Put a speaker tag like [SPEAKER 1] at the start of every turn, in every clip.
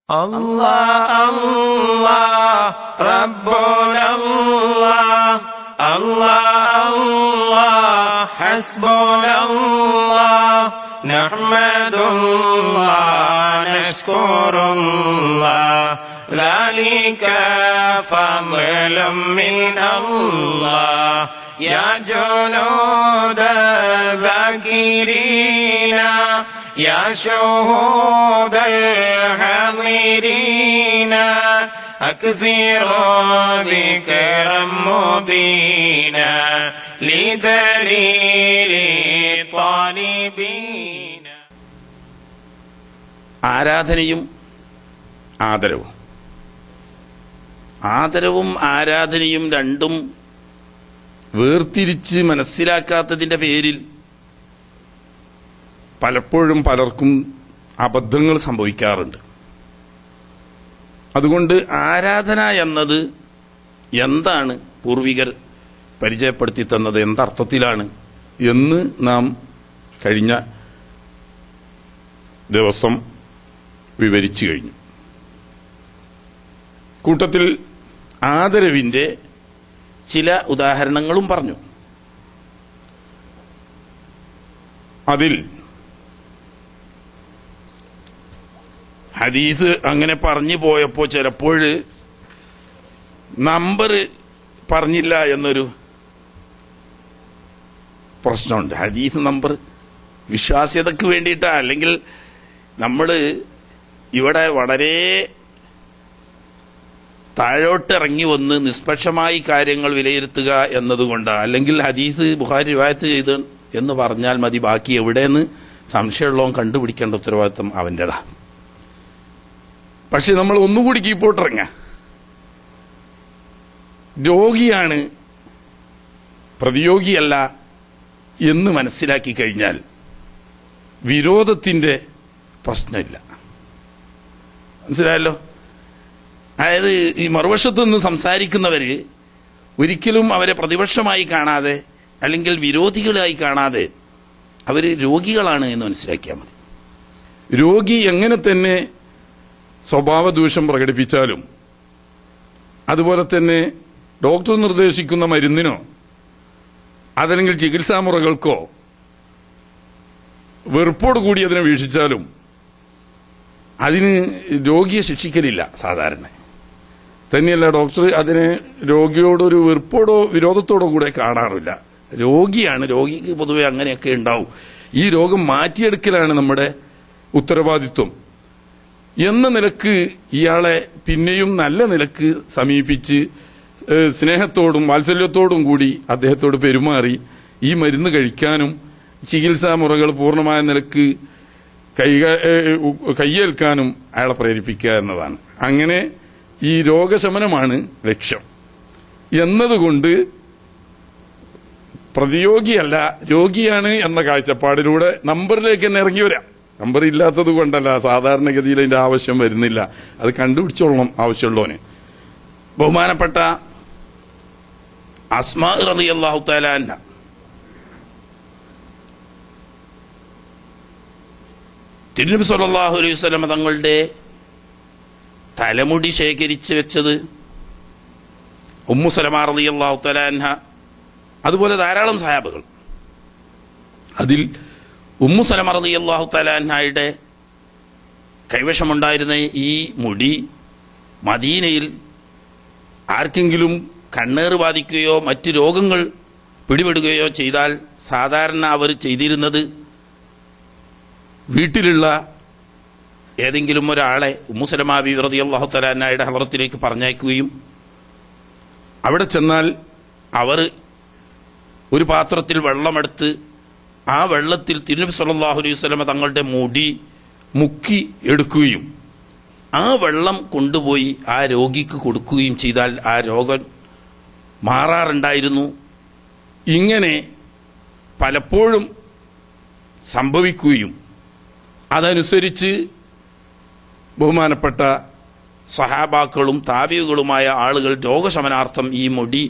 [SPEAKER 1] الله الله ربنا الله الله الله حسبنا الله نحمد الله نشكر الله ذلك فضل من الله يا جنود الذاكرين يا شهود الحاضرين أكثروا ذكرا مبينا لدليل الطالبين.
[SPEAKER 2] ആരാധനയും ആദരവും. ആദരവും ആരാധനയും രണ്ടും വേർതിരിച്ച് മനസ്സിലാക്കാത്തതിന്റെ പേരിൽ പലപ്പോഴും പലർക്കും അബദ്ധങ്ങൾ സംഭവിക്കാറുണ്ട്. അതുകൊണ്ട് ആരാധന എന്നത് എന്താണ്, പൂർവികർ പരിചയപ്പെടുത്തി തന്നത് എന്തർത്ഥത്തിലാണ് എന്ന് നാം കഴിഞ്ഞ ദിവസം വിവരിച്ചു കഴിഞ്ഞു. കൂട്ടത്തിൽ ആദരവിന്റെ ചില ഉദാഹരണങ്ങളും പറഞ്ഞു. അതിൽ ഹദീസ് അങ്ങനെ പറഞ്ഞു പോയപ്പോൾ ചിലപ്പോൾ നമ്പർ പറഞ്ഞില്ല എന്നൊരു പ്രശ്നമുണ്ട്. ഹദീസ് നമ്പർ വിശ്വാസ്യതയ്ക്ക് വേണ്ടിയിട്ടാ, അല്ലെങ്കിൽ നമ്മൾ ഇവിടെ വളരെ താഴോട്ടിറങ്ങി വന്ന് നിഷ്പക്ഷമായി കാര്യങ്ങൾ വിലയിരുത്തുക എന്നതുകൊണ്ട്, അല്ലെങ്കിൽ ഹദീസ് ബുഖാരി റിവായത്ത് ചെയ്ത് എന്ന് പറഞ്ഞാൽ മതി, ബാക്കി എവിടെയെന്ന് സംശയമുള്ളവൻ കണ്ടുപിടിക്കേണ്ട ഉത്തരവാദിത്വം അവൻ്റെതാ. പക്ഷെ നമ്മൾ ഒന്നുകൂടി കീപ്പോട്ടിറങ്ങ, രോഗിയാണ് പ്രതിയോഗിയല്ല എന്ന് മനസ്സിലാക്കി കഴിഞ്ഞാൽ വിരോധത്തിന്റെ പ്രശ്നമില്ല. മനസ്സിലായല്ലോ? അതായത് ഈ മറുവശത്തു നിന്ന് സംസാരിക്കുന്നവര് ഒരിക്കലും അവരെ പ്രതിപക്ഷമായി കാണാതെ അല്ലെങ്കിൽ വിരോധികളായി കാണാതെ അവര് രോഗികളാണ് എന്ന് മനസ്സിലാക്കിയാൽ മതി. രോഗി എങ്ങനെ തന്നെ സ്വഭാവദൂഷം പ്രകടിപ്പിച്ചാലും, അതുപോലെ തന്നെ ഡോക്ടർ നിർദ്ദേശിക്കുന്ന മരുന്നിനോ അതല്ലെങ്കിൽ ചികിത്സാമുറകൾക്കോ വെറുപ്പോടുകൂടി അതിനെ വീക്ഷിച്ചാലും അതിന് രോഗിയെ ശിക്ഷിക്കലില്ല സാധാരണ. തന്നെയല്ല, ഡോക്ടർ അതിനെ രോഗിയോടൊരു വെറുപ്പോടോ വിരോധത്തോടോ കൂടെ കാണാറില്ല. രോഗിയാണ്, രോഗിക്ക് പൊതുവെ അങ്ങനെയൊക്കെ ഉണ്ടാവും. ഈ രോഗം മാറ്റിയെടുക്കലാണ് നമ്മുടെ ഉത്തരവാദിത്വം എന്ന നിലക്ക് ഇയാളെ പിന്നെയും നല്ല നിലക്ക് സമീപിച്ച് സ്നേഹത്തോടും വാത്സല്യത്തോടും കൂടി അദ്ദേഹത്തോട് പെരുമാറി ഈ മരുന്ന് കഴിക്കാനും ചികിത്സാ മുറകൾ പൂർണ്ണമായ നിലക്ക് കയ്യേൽക്കാനും അയാളെ പ്രേരിപ്പിക്കുക എന്നതാണ്. അങ്ങനെ ഈ രോഗശമനമാണ് ലക്ഷ്യം എന്നതുകൊണ്ട് പ്രതിയോഗിയല്ല, രോഗിയാണ് എന്ന കാഴ്ചപ്പാടിലൂടെ നമ്പറിലേക്ക് തന്നെ ഇറങ്ങി വരാം. നമ്പർ ഇല്ലാത്തത് കൊണ്ടല്ല, സാധാരണഗതിയിൽ അതിന്റെ ആവശ്യം വരുന്നില്ല. അത് കണ്ടുപിടിച്ചോളണം ആവശ്യമുള്ളവന്. ബഹുമാനപ്പെട്ട അസ്മാ റളിയല്ലാഹു തആല അൻഹ തിരുനബി സല്ലല്ലാഹു അലൈഹി വസല്ലം തങ്ങളുടെ തലമുടി ശേഖരിച്ചു വെച്ചത് ഉമ്മു സലമ റളിയല്ലാഹു തആല അൻഹ, അതുപോലെ ധാരാളം സഹാബകൾ. അതിൽ ഉമ്മു സലമ റളിയല്ലാഹു തആല അൻഹയുടെ കൈവശമുണ്ടായിരുന്ന ഈ മുടി മദീനയിൽ ആർക്കെങ്കിലും കണ്ണേറ് ബാധിക്കുകയോ മറ്റ് രോഗങ്ങൾ പിടിപെടുകയോ ചെയ്താൽ സാധാരണ അവർ ചെയ്തിരുന്നത് വീട്ടിലുള്ള ഏതെങ്കിലും ഒരാളെ ഉമ്മു സലമ ബിബി റളിയല്ലാഹു തആല അൻഹയുടെ ഹളറത്തിലേക്ക് പറഞ്ഞയക്കുകയും അവിടെ ചെന്നാൽ അവർ ഒരു പാത്രത്തിൽ വെള്ളമെടുത്ത് ആ വെള്ളത്തിൽ തിരുനബി സല്ലല്ലാഹു അലൈഹി വസല്ലം തങ്ങളുടെ മുടി മുക്കി എടുക്കുകയും ആ വെള്ളം കൊണ്ടുപോയി ആ രോഗിക്ക് കൊടുക്കുകയും ചെയ്താൽ ആ രോഗം മാറാറുണ്ടായിരുന്നു. ഇങ്ങനെ പലപ്പോഴും സംഭവിക്കുകയും അതനുസരിച്ച് ബഹുമാനപ്പെട്ട സഹാബാക്കളും താബികളുമായ ആളുകൾ രോഗശമനാർത്ഥം ഈ മുടി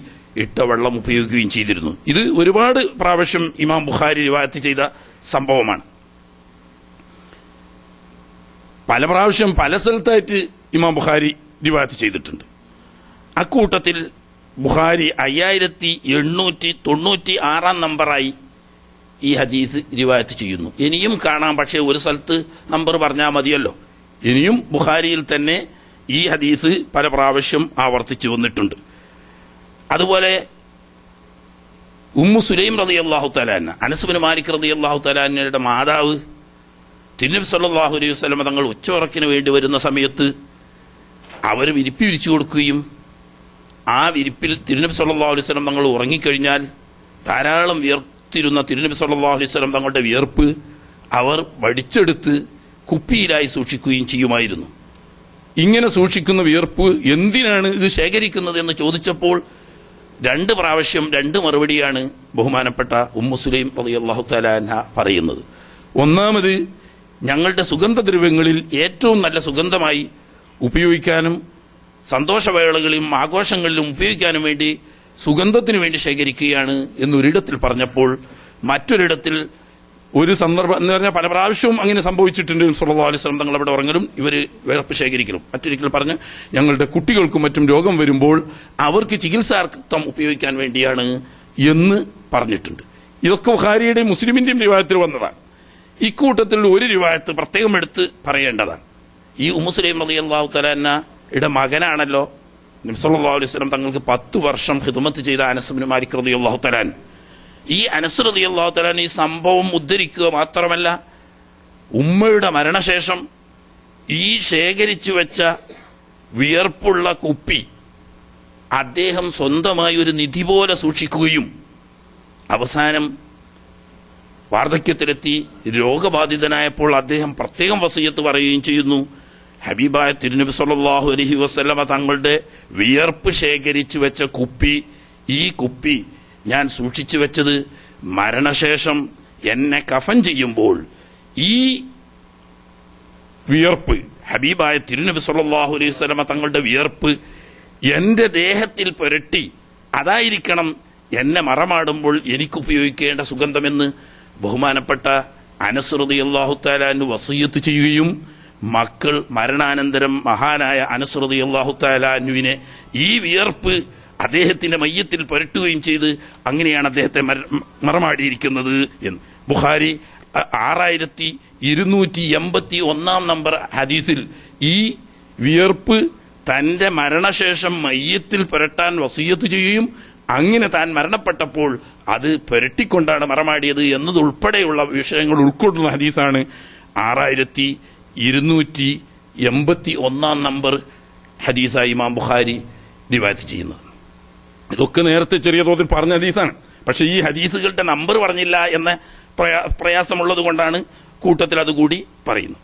[SPEAKER 2] ഇട്ട വെള്ളം ഉപയോഗിക്കുകയും ചെയ്തിരുന്നു. ഇത് ഒരുപാട് പ്രാവശ്യം ഇമാം ബുഖാരി റിവായത്ത് ചെയ്ത സംഭവമാണ്. പല പ്രാവശ്യം പല സ്ഥലത്തായിട്ട് ഇമാം ബുഖാരി റിവായത്ത് ചെയ്തിട്ടുണ്ട്. അക്കൂട്ടത്തിൽ ബുഖാരി 5896 നമ്പറായി ഈ ഹദീസ് റിവായത്ത് ചെയ്യുന്നു. ഇനിയും കാണാം, പക്ഷേ ഒരു സ്ഥലത്ത് നമ്പർ പറഞ്ഞാൽ മതിയല്ലോ. ഇനിയും ബുഖാരിയിൽ തന്നെ ഈ ഹദീസ് പല പ്രാവശ്യം ആവർത്തിച്ചു വന്നിട്ടുണ്ട്. അതുപോലെ ഉമ്മു സുലൈം റളിയല്ലാഹു തആല അൻഹ, അനസ് ബിൻ മാലിക് റളിയല്ലാഹു തആല അൻഹയുടെ മാതാവ്, തിരുനബി സല്ലല്ലാഹു അലൈഹി വസല്ലം തങ്ങൾ ഉച്ചയുറക്കിന് വേണ്ടി വരുന്ന സമയത്ത് അവർ വിരിപ്പ് വിരിച്ചു കൊടുക്കുകയും ആ വിരിപ്പിൽ തിരുനബി സല്ലല്ലാഹു അലൈഹി വസല്ലം തങ്ങൾ ഉറങ്ങിക്കഴിഞ്ഞാൽ ധാരാളം വിയർത്തിരുന്ന തിരുനബി സല്ലല്ലാഹു അലൈഹി വസല്ലം തങ്ങളുടെ വിയർപ്പ് അവർ വടിച്ചെടുത്ത് കുപ്പിയിലായി സൂക്ഷിക്കുകയും ചെയ്യുമായിരുന്നു. ഇങ്ങനെ സൂക്ഷിക്കുന്ന വിയർപ്പ് എന്തിനാണ് ഇത് ശേഖരിക്കുന്നത് എന്ന് ചോദിച്ചപ്പോൾ 2 പ്രാവശ്യം 2 മറുപടിയാണ് ബഹുമാനപ്പെട്ട ഉമ്മു സുലൈം റളിയല്ലാഹു തആല അൻഹ പറയുന്നത്. ഒന്നാമത്, ഞങ്ങളുടെ സുഗന്ധദ്രവ്യങ്ങളിൽ ഏറ്റവും നല്ല സുഗന്ധമായി ഉപയോഗിക്കാനും സന്തോഷവേളകളിലും ആഘോഷങ്ങളിലും ഉപയോഗിക്കാനും വേണ്ടി സുഗന്ധത്തിനു വേണ്ടി ശേഖരിക്കുകയാണ് എന്നൊരിടത്തിൽ പറഞ്ഞപ്പോൾ, മറ്റൊരിടത്തിൽ ഒരു സന്ദർഭം എന്ന് പറഞ്ഞാൽ പല പ്രാവശ്യവും അങ്ങനെ സംഭവിച്ചിട്ടുണ്ട്. സല്ലല്ലാഹു അലൈഹി വസല്ലം തങ്ങൾ അവിടെ ഉറങ്ങലും ഇവർ വിയർപ്പ് ശേഖരിക്കലും. മറ്റൊരിക്കൽ പറഞ്ഞ് ഞങ്ങളുടെ കുട്ടികൾക്കും മറ്റും രോഗം വരുമ്പോൾ അവർക്ക് ചികിത്സാർത്ഥം ഉപയോഗിക്കാൻ വേണ്ടിയാണ് എന്ന് പറഞ്ഞിട്ടുണ്ട്. ഇതൊക്കെ ബുഖാരിയുടെയും മുസ്ലിമിന്റെയും റിവായത്തിൽ വന്നതാണ്. ഇക്കൂട്ടത്തിൽ ഒരു റിവായത്ത് പ്രത്യേകം എടുത്ത് പറയേണ്ടതാണ്. ഈ ഉമ്മു സുലൈം റളിയല്ലാഹു തആല അൻഹയുടെ മകനാണല്ലോ നബി സല്ലല്ലാഹു അലൈഹി വസല്ലം തങ്ങൾക്ക് 10 വർഷം ഖിദ്മത്ത് ചെയ്ത അനസ് ബിൻ മാലിക് റളിയല്ലാഹു തആല അൻഹു. ഈ അനസ് റളിയല്ലാഹു തആല ഈ സംഭവം ഉദ്ധരിക്കുക മാത്രമല്ല, ഉമ്മയുടെ മരണശേഷം ഈ ശേഖരിച്ചു വെച്ച വിയർപ്പുള്ള കുപ്പി അദ്ദേഹം സ്വന്തമായി ഒരു നിധി പോലെ സൂക്ഷിക്കുകയും അവസാനം വാർദ്ധക്യത്തിലെത്തി രോഗബാധിതനായപ്പോൾ അദ്ദേഹം പ്രത്യേകം വസിയത്ത് പറയുകയും ചെയ്യുന്നു, ഹബീബായ തിരുനബി സല്ലല്ലാഹു അലൈഹി വസല്ലമ തങ്ങളുടെ വിയർപ്പ് ശേഖരിച്ചു വെച്ച കുപ്പി, ഈ കുപ്പി ഞാൻ സൂക്ഷിച്ചു വെച്ചത് മരണശേഷം എന്നെ കഫൻ ചെയ്യുമ്പോൾ ഈ വിയർപ്പ്, ഹബീബായ തിരുനബി സല്ലല്ലാഹു അലൈഹി വസല്ലമ തങ്ങളുടെ വിയർപ്പ് എന്റെ ദേഹത്തിൽ പുരട്ടി അതായിരിക്കണം എന്നെ മറമാടുമ്പോൾ എനിക്ക് ഉപയോഗിക്കേണ്ട സുഗന്ധമെന്ന് ബഹുമാനപ്പെട്ട അനസ് റളിയല്ലാഹു തആല അൻഹു വസിയത്ത് ചെയ്യുകയും മക്കൾ മരണാനന്തരം മഹാനായ അനസ് റളിയല്ലാഹു തആല അൻഹുവിനെ ഈ വിയർപ്പ് അദ്ദേഹത്തിന്റെ മയ്യത്തിൽ പുരട്ടുകയും ചെയ്ത് അങ്ങനെയാണ് അദ്ദേഹത്തെ മറമാടിയിരിക്കുന്നത് എന്ന്. ബുഖാരി 6281 നമ്പർ ഹദീസിൽ ഈ വിയർപ്പ് തന്റെ മരണശേഷം മയ്യത്തിൽ പുരട്ടാൻ വസിയത്ത് ചെയ്യുകയും അങ്ങനെ താൻ മരണപ്പെട്ടപ്പോൾ അത് പുരട്ടിക്കൊണ്ടാണ് മറമാടിയത് എന്നതുൾപ്പെടെയുള്ള വിഷയങ്ങൾ ഉൾക്കൊള്ളുന്ന ഹദീസാണ് 6281 നമ്പർ ഹദീസായി ഇമാം ബുഖാരി റിവായത്ത് ചെയ്യുന്നത്. ഇതൊക്കെ നേരത്തെ ചെറിയ തോതിൽ പറഞ്ഞ ഹദീസാണ്. പക്ഷെ ഈ ഹദീസുകളുടെ നമ്പർ പറഞ്ഞില്ല എന്ന പ്രയാസമുള്ളത് കൊണ്ടാണ് കൂട്ടത്തിൽ അതുകൂടി പറയുന്നത്.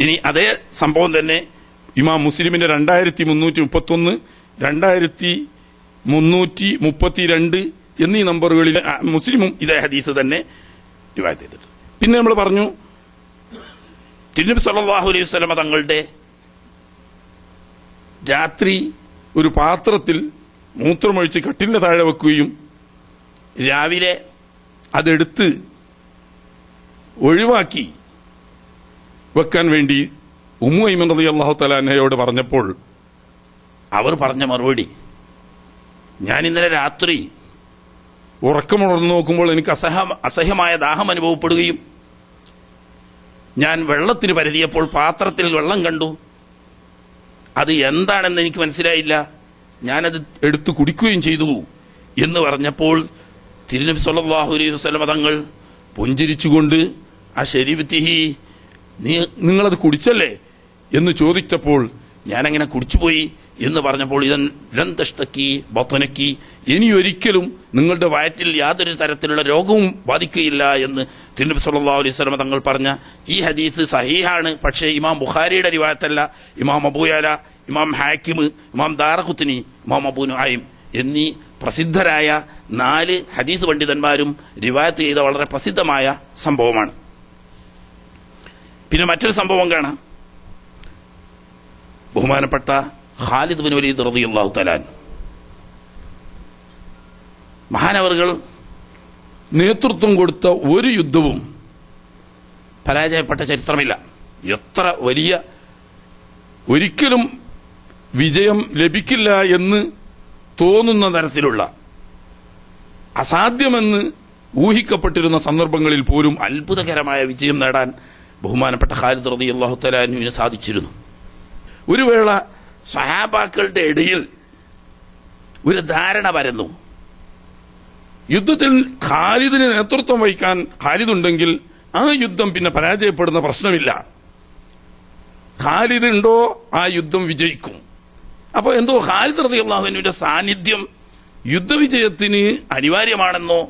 [SPEAKER 2] ഇനി അതേ സംഭവം തന്നെ ഇമാം മുസ്ലിമിന്റെ 2331, 2332 എന്നീ നമ്പറുകളിൽ മുസ്ലിമും ഇതേ ഹദീസ് തന്നെ റിവായത്ത് ചെയ്തിട്ടുണ്ട്. പിന്നെ നമ്മൾ പറഞ്ഞു, തിരുനബി സല്ലല്ലാഹു അലൈഹി വസല്ലമ തങ്ങളുടെ രാത്രി ഒരു പാത്രത്തിൽ മൂത്രമൊഴിച്ച് കട്ടിലിന്റെ താഴെ വെക്കുകയും രാവിലെ അതെടുത്ത് ഒഴിവാക്കി വെക്കാൻ വേണ്ടി ഉമ്മു ഐമൻ റളിയല്ലാഹു തആല അൻഹയോട് പറഞ്ഞപ്പോൾ അവർ പറഞ്ഞ മറുപടി, ഞാൻ ഇന്നലെ രാത്രി ഉറക്കമുണർന്നു നോക്കുമ്പോൾ എനിക്ക് അസഹ്യമായ ദാഹം അനുഭവപ്പെടുകയും ഞാൻ വെള്ളത്തിന് പരതിയപ്പോൾ പാത്രത്തിൽ വെള്ളം കണ്ടു. അത് എന്താണെന്ന് എനിക്ക് മനസ്സിലായില്ല. ഞാനത് എടുത്തു കുടിക്കുകയും ചെയ്തു എന്ന് പറഞ്ഞപ്പോൾ തിരുനബി സല്ലല്ലാഹു അലൈഹി വസല്ലം തങ്ങൾ പുഞ്ചിരിച്ചുകൊണ്ട് ആ ശരീബത്തിഹി, നിങ്ങളത് കുടിച്ചല്ലേ എന്ന് ചോദിച്ചപ്പോൾ ഞാനങ്ങനെ കുടിച്ചുപോയി എന്ന് പറഞ്ഞപ്പോൾ ലൻ തഷ്തക്കി ബത്നക്കി, ഇനിയൊരിക്കലും നിങ്ങളുടെ വയറ്റിൽ യാതൊരു തരത്തിലുള്ള രോഗവും ബാധിക്കുകയില്ല എന്ന് തിരുനബി സല്ലല്ലാഹു അലൈഹി വസല്ലം തങ്ങൾ പറഞ്ഞ ഈ ഹദീസ് സഹീഹാണ്. പക്ഷേ ഇമാം ബുഖാരിയുടെ റിവായത്തല്ല. ഇമാം അബൂ യഅല, ഇമാം ഹാക്കിം, ഇമാം ദാറഖുത്നി, ഇമാം അബൂ നുഐം എന്നീ പ്രസിദ്ധരായ 4 ഹദീസ് പണ്ഡിതന്മാരും റിവായത്ത് ചെയ്ത വളരെ പ്രസിദ്ധമായ സംഭവമാണ്. പിന്നെ മറ്റൊരു സംഭവം കാണാം. ബഹുമാനപ്പെട്ട ഖാലിദ് ബിൻ വലീദ് റളിയല്ലാഹു തആല മഹാനവറുകൾ നേതൃത്വം കൊടുത്ത ഒരു യുദ്ധവും പരാജയപ്പെട്ട ചരിത്രമില്ല. എത്ര വലിയ, ഒരിക്കലും വിജയം ലഭിക്കില്ല എന്ന് തോന്നുന്ന തരത്തിലുള്ള, അസാധ്യമെന്ന് ഊഹിക്കപ്പെട്ടിരുന്ന സന്ദർഭങ്ങളിൽ പോലും അത്ഭുതകരമായ വിജയം നേടാൻ ബഹുമാനപ്പെട്ട ഖാലിദ് റളിയല്ലാഹു തആല അൻഹുവിന് സാധിച്ചിരുന്നു. ഒരു വേള സ്വഹാബാക്കളുടെ ഇടയിൽ ഒരു ധാരണ പരന്നു. യുദ്ധത്തിൽ ഖാലിദിന് നേതൃത്വം വഹിക്കാൻ ഖാലിദ് ഉണ്ടെങ്കിൽ ആ യുദ്ധം പിന്നെ പരാജയപ്പെടുന്ന പ്രശ്നമില്ല. ഖാലിദ് ഉണ്ടോ ആ യുദ്ധം വിജയിക്കും. അപ്പോൾ എന്തോ ഖാലിദ് റളിയല്ലാഹു അൻഹുവിന്റെ സാന്നിധ്യം യുദ്ധവിജയത്തിന് അനിവാര്യമാണെന്നോ,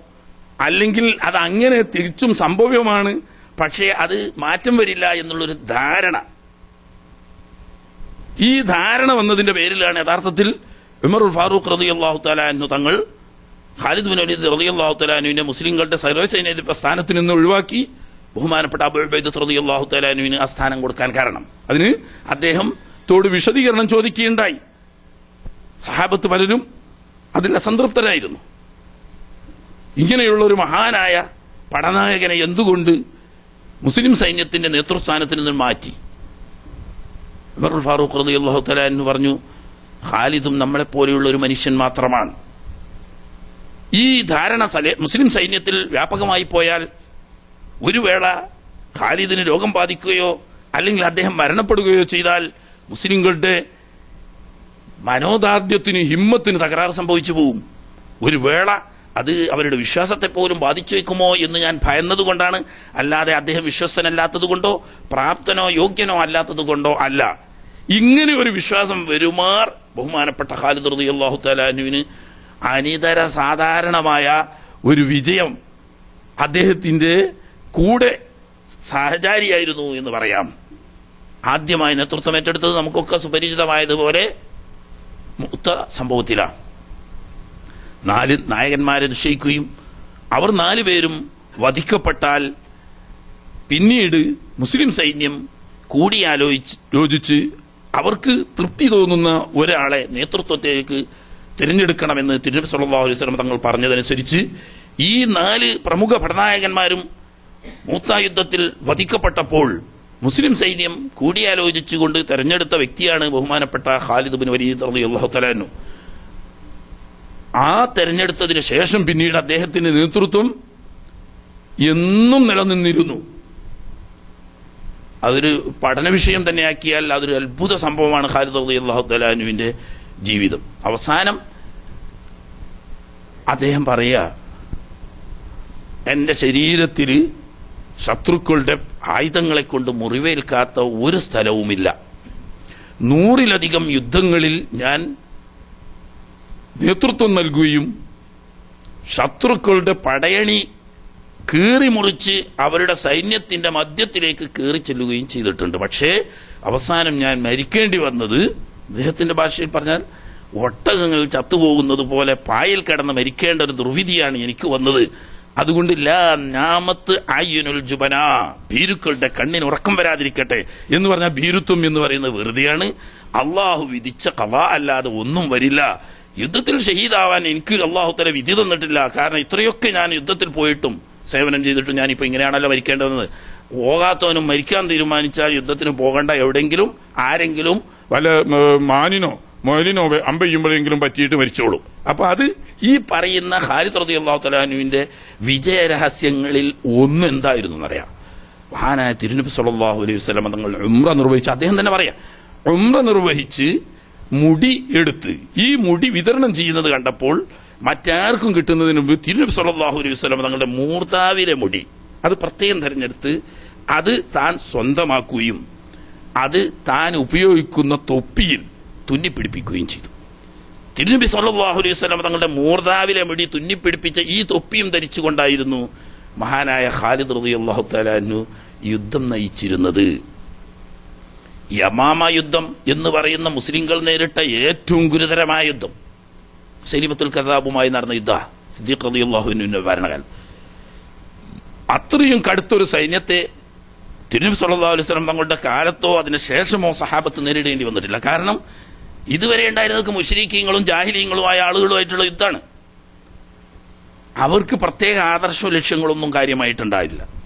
[SPEAKER 2] അല്ലെങ്കിൽ അത് അങ്ങനെ തിരിച്ചും സംഭവ്യമാണ്, പക്ഷേ അത് മാറ്റം വരില്ല എന്നുള്ളൊരു ധാരണ, ഈ ധാരണ വന്നതിന്റെ പേരിലാണ് യഥാർത്ഥത്തിൽ ഉമറുൽ ഫാറൂഖ് റളിയല്ലാഹു തആല അൻഹു തങ്ങൾ ഖാലിദ് ബിൻ വലീദ് റളിയല്ലാഹു തആല അൻഹുവിനെ മുസ്ലിങ്ങളുടെ സർവ്വസൈന്യാധിപ സ്ഥാനത്ത് നിന്ന് ഒഴിവാക്കി ബഹുമാനപ്പെട്ട അബൂ ഉബൈദ റളിയല്ലാഹു തആല അൻഹുവിന് ആ സ്ഥാനം കൊടുക്കാൻ കാരണം. അതിന് അദ്ദേഹത്തോട് വിശദീകരണം ചോദിക്കുകയുണ്ടായി. സഹാബത്ത് പലരും അതിൽ അസംതൃപ്തരായിരുന്നു. ഇങ്ങനെയുള്ള ഒരു മഹാനായ പടനായകനെ എന്തുകൊണ്ട് മുസ്ലിം സൈന്യത്തിന്റെ നേതൃസ്ഥാനത്ത് നിന്ന് മാറ്റി? ഉമറുൽ ഫാറൂഖ് റളിയല്ലാഹു തആല അൻഹു പറഞ്ഞു, ഖാലിദും നമ്മളെപ്പോലെയുള്ള ഒരു മനുഷ്യൻ മാത്രമാണ്. ഈ ധാരണ മുസ്ലിം സൈന്യത്തിൽ വ്യാപകമായി പോയാൽ ഒരു വേള ഖാലിദിന് രോഗം ബാധിക്കുകയോ അല്ലെങ്കിൽ അദ്ദേഹം മരണപ്പെടുകയോ ചെയ്താൽ മുസ്ലിങ്ങളുടെ മനോദാർഢ്യത്തിന്, ഹിമ്മത്തിന് തകരാറ് സംഭവിച്ചു പോകും. ഒരു വേള അത് അവരുടെ വിശ്വാസത്തെ പോലും ബാധിച്ചു വെക്കുമോ എന്ന് ഞാൻ ഭയന്നതുകൊണ്ടാണ്, അല്ലാതെ അദ്ദേഹം വിശ്വസ്തനല്ലാത്തതുകൊണ്ടോ പ്രാപ്തനോ യോഗ്യനോ അല്ലാത്തതുകൊണ്ടോ അല്ല. ഇങ്ങനെ ഒരു വിശ്വാസം വരുമാർ ബഹുമാനപ്പെട്ട ഖാലിദ് റളിയല്ലാഹു തആല അൻഹുവിന് അനിതര സാധാരണമായ ഒരു വിജയം അദ്ദേഹത്തിന്റെ കൂടെ സഹചാരിയായിരുന്നു എന്ന് പറയാം. ആദ്യമായി നേതൃത്വം ഏറ്റെടുത്തത് നമുക്കൊക്കെ സുപരിചിതമായതുപോലെ മുഅ്ത സംഭവത്തിലാണ്. 4 നായകന്മാരെ നിശ്ചയിക്കുകയും അവർ 4 പേരും വധിക്കപ്പെട്ടാൽ പിന്നീട് മുസ്ലിം സൈന്യം കൂടിയാലോചിച്ച് അവർക്ക് തൃപ്തി തോന്നുന്ന ഒരാളെ നേതൃത്വത്തിലേക്ക് തിരഞ്ഞെടുക്കണമെന്ന് തിരുനബി സല്ലല്ലാഹു അലൈഹി വസല്ലം തങ്ങൾ പറഞ്ഞതനുസരിച്ച് ഈ 4 പ്രമുഖ പടനായകന്മാരും മൂത്ത യുദ്ധത്തിൽ വധിക്കപ്പെട്ടപ്പോൾ മുസ്ലിം സൈന്യം കൂടിയാലോചിച്ചുകൊണ്ട് തെരഞ്ഞെടുത്ത വ്യക്തിയാണ് ബഹുമാനപ്പെട്ട ഖാലിദ് ബിൻ വലീദ് റളിയല്ലാഹു തആല അൻഹു. ആ തെരഞ്ഞെടുത്തതിന് ശേഷം പിന്നീട് അദ്ദേഹത്തിന്റെ നേതൃത്വം എന്നും നിലനിന്നിരുന്നു. അതൊരു പഠന വിഷയം തന്നെയാക്കിയാൽ അതൊരു അത്ഭുത സംഭവമാണ് ഖാലിദ് റളിയല്ലാഹു തആല അൻഹുവിന്റെ ജീവിതം. അവസാനം അദ്ദേഹം പറയുക, എന്റെ ശരീരത്തിൽ ശത്രുക്കളുടെ ആയുധങ്ങളെ കൊണ്ട് മുറിവേൽക്കാത്ത ഒരു സ്ഥലവുമില്ല. 100-ലധികം യുദ്ധങ്ങളിൽ ഞാൻ നേതൃത്വം നൽകുകയും ശത്രുക്കളുടെ പടയണി കീറിമുറിച്ച് അവരുടെ സൈന്യത്തിന്റെ മധ്യത്തിലേക്ക് കയറി ചെല്ലുകയും ചെയ്തിട്ടുണ്ട്. പക്ഷേ അവസാനം ഞാൻ മരിക്കേണ്ടി വന്നത്, അദ്ദേഹത്തിന്റെ ഭാഷയിൽ പറഞ്ഞാൽ ഒട്ടകങ്ങൾ ചത്തുപോകുന്നത് പോലെ പായൽ കിടന്ന് മരിക്കേണ്ട ഒരു ദുർവിധിയാണ് എനിക്ക് വന്നത്. അതുകൊണ്ട് ലാ നാമത്ത് അയ്യുനുൽ ജുബനാ, ഭീരുക്കളുടെ കണ്ണിന് ഉറക്കം വരാതിരിക്കട്ടെ എന്ന് പറഞ്ഞാൽ ഭീരുത്വം എന്ന് പറയുന്നത് വെറുതെയാണ്. അള്ളാഹു വിധിച്ച ഖളാ അല്ലാതെ ഒന്നും വരില്ല. യുദ്ധത്തിൽ ഷഹീദാവാൻ എനിക്ക് അള്ളാഹു തആല വിധി തന്നിട്ടില്ല. കാരണം ഇത്രയൊക്കെ ഞാൻ യുദ്ധത്തിൽ പോയിട്ടും സേവനം ചെയ്തിട്ടും ഞാനിപ്പോ ഇങ്ങനെയാണല്ലോ മരിക്കേണ്ടതെന്ന്. പോകാത്തവനും മരിക്കാൻ തീരുമാനിച്ചാൽ യുദ്ധത്തിന് പോകണ്ട, എവിടെയെങ്കിലും ആരെങ്കിലും വല്ല മാനിനോ മൊയലിനോ അമ്പെയ്യുമ്പോഴെങ്കിലും പറ്റിയിട്ട് മരിച്ചോളൂ. അപ്പൊ അത് ഈ പറയുന്ന ഖാലിദ് റളിയല്ലാഹു തആല അൻഹുവിന്റെ വിജയരഹസ്യങ്ങളിൽ ഒന്ന് എന്തായിരുന്നു എന്നറിയാം. മഹാനായ തിരുനബി സല്ലല്ലാഹു അലൈഹി വസല്ലം തങ്ങൾ ഉംറ നിർവഹിച്ച്, അദ്ദേഹം തന്നെ പറയാം, ഉംറ നിർവഹിച്ച് മുടി എടുത്ത് ഈ മുടി വിതരണം ചെയ്യുന്നത് കണ്ടപ്പോൾ മറ്റാർക്കും കിട്ടുന്നതിന് മുമ്പ് തിരുനബി സല്ലല്ലാഹു അലൈഹി വസല്ലം തങ്ങളുടെ മൂർദാവിലെ മുടി അത് പ്രത്യേകം തെരഞ്ഞെടുത്ത് അത് താൻ സ്വന്തമാക്കുകയും അത് താൻ ഉപയോഗിക്കുന്ന തൊപ്പിയിൽ തുന്നിപ്പിടിപ്പിക്കുകയും ചെയ്തു. തിരുനബി സല്ലല്ലാഹു അലൈഹി വസല്ലം തങ്ങളുടെ മൂർദാവിലെ മുടി തുന്നിപ്പിടിപ്പിച്ച ഈ തൊപ്പിയും ധരിച്ചുകൊണ്ടായിരുന്നു മഹാനായ ഖാലിദ് റളിയല്ലാഹു തആല അൻഹു യുദ്ധം നയിച്ചിരുന്നത്. യമാമ യുദ്ധം എന്ന് പറയുന്ന മുസ്ലിങ്ങൾ നേരിട്ട ഏറ്റവും ഗുരുതരമായ യുദ്ധം, സലീമത്തുൽ കദ്ദാബുമായി നടന്ന യുദ്ധ, സിദ്ദീഖ് റളിയല്ലാഹു അൻഹുവിന്റെ ഭരണകാലം. അത്രയും കടുത്തൊരു സൈന്യത്തെ തിരുനബി സല്ലല്ലാഹു അലൈഹി വസല്ലം തങ്ങളുടെ കാലത്തോ അതിന് ശേഷമോ സഹാബത്ത് നേരിടേണ്ടി വന്നിട്ടില്ല. കാരണം ഇതുവരെ ഉണ്ടായിരുന്നത് മുശ്രിക്കീങ്ങളും ജാഹിലീങ്ങളുമായ ആളുകളുമായിട്ടുള്ള യുദ്ധമാണ്. അവർക്ക് പ്രത്യേക ആദർശ ലക്ഷ്യങ്ങളൊന്നും കാര്യമായിട്ടുണ്ടായില്ല.